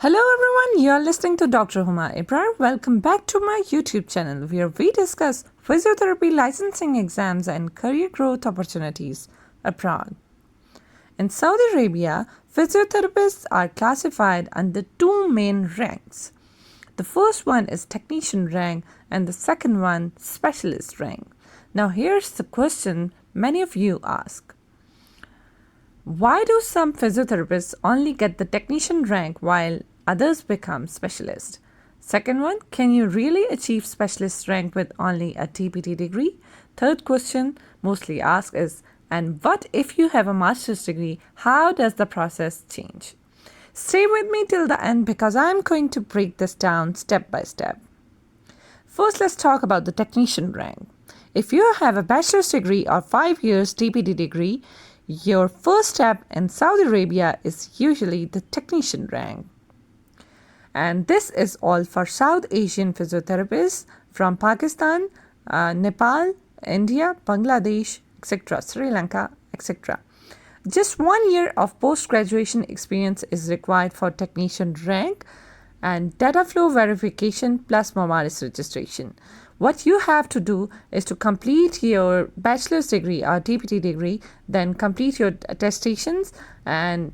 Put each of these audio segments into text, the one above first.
Hello everyone, you are listening to Dr. Drhumaibrarpt. Welcome back to my YouTube channel where we discuss physiotherapy licensing exams and career growth opportunities abroad. In Saudi Arabia, physiotherapists are classified under two main ranks. The first one is technician rank and the second one specialist rank. Now here's the question many of you ask. Why do some physiotherapists only get the technician rank while others become specialists? Second one, can you really achieve specialist rank with only a TPT degree? Third question, mostly asked, is, and what if you have a master's degree? How does the process change? Stay with me till the end because I'm going to break this down step by step. First, let's talk about the technician rank. If you have a bachelor's degree or 5 years TPT degree, your first step in Saudi Arabia is usually the technician rank. And this is all for South Asian physiotherapists from Pakistan, Nepal, India, Bangladesh, etc., Sri Lanka, etc. Just 1 year of post-graduation experience is required for technician rank and Dataflow verification plus mumaris registration. What you have to do is to complete your bachelor's degree or TPT degree, then complete your attestations and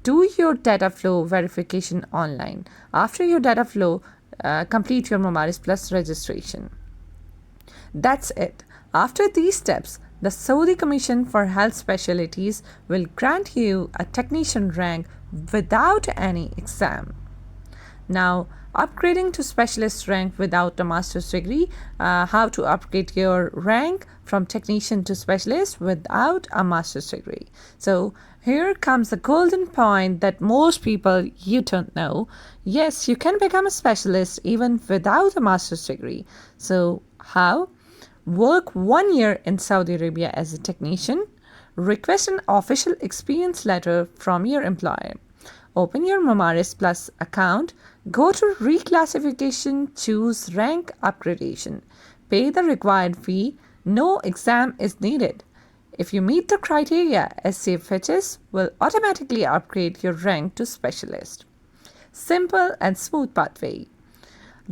do your Dataflow verification online. After your Dataflow, complete your mumaris plus registration. That's it. After these steps, the Saudi Commission for Health Specialties will grant you a technician rank without any exam. Now, upgrading to specialist rank without a master's degree, how to upgrade your rank from technician to specialist without a master's degree. So here comes the golden point that most people you don't know. Yes, you can become a specialist even without a master's degree. So how? Work 1 year in Saudi Arabia as a technician. Request an official experience letter from your employer. Open your mumaris plus account. Go to reclassification, choose rank upgradation. Pay the required fee. No exam is needed. If you meet the criteria, SCFHS will automatically upgrade your rank to specialist. Simple and smooth pathway.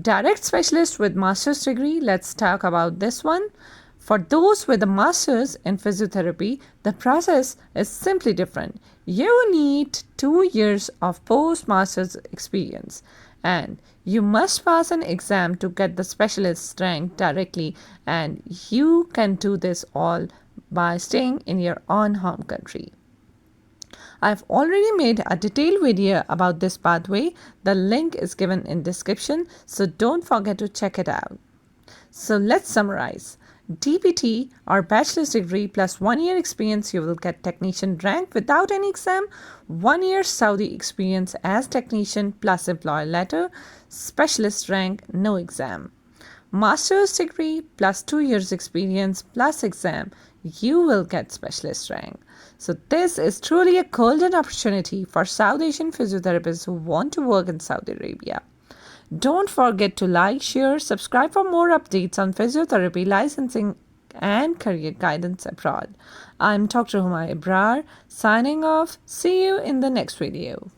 Direct specialist with master's degree, let's talk about this one. For those with a master's in physiotherapy, the process is simply different. You need 2 years of post-master's experience and you must pass an exam to get the specialist rank directly, and you can do this all by staying in your own home country. I've already made a detailed video about this pathway. The link is given in description, so don't forget to check it out. So let's summarize. DPT or bachelor's degree plus 1 year experience, you will get technician rank without any exam. 1 year Saudi experience as technician plus employer letter. Specialist rank, no exam. Master's degree plus 2 years experience plus exam, you will get specialist rank. So this is truly a golden opportunity for South Asian physiotherapists who want to work in Saudi Arabia. Don't forget to like, share, subscribe for more updates on physiotherapy licensing and career guidance abroad. I'm Dr. Drhumaibrarpt signing off. See you in the next video.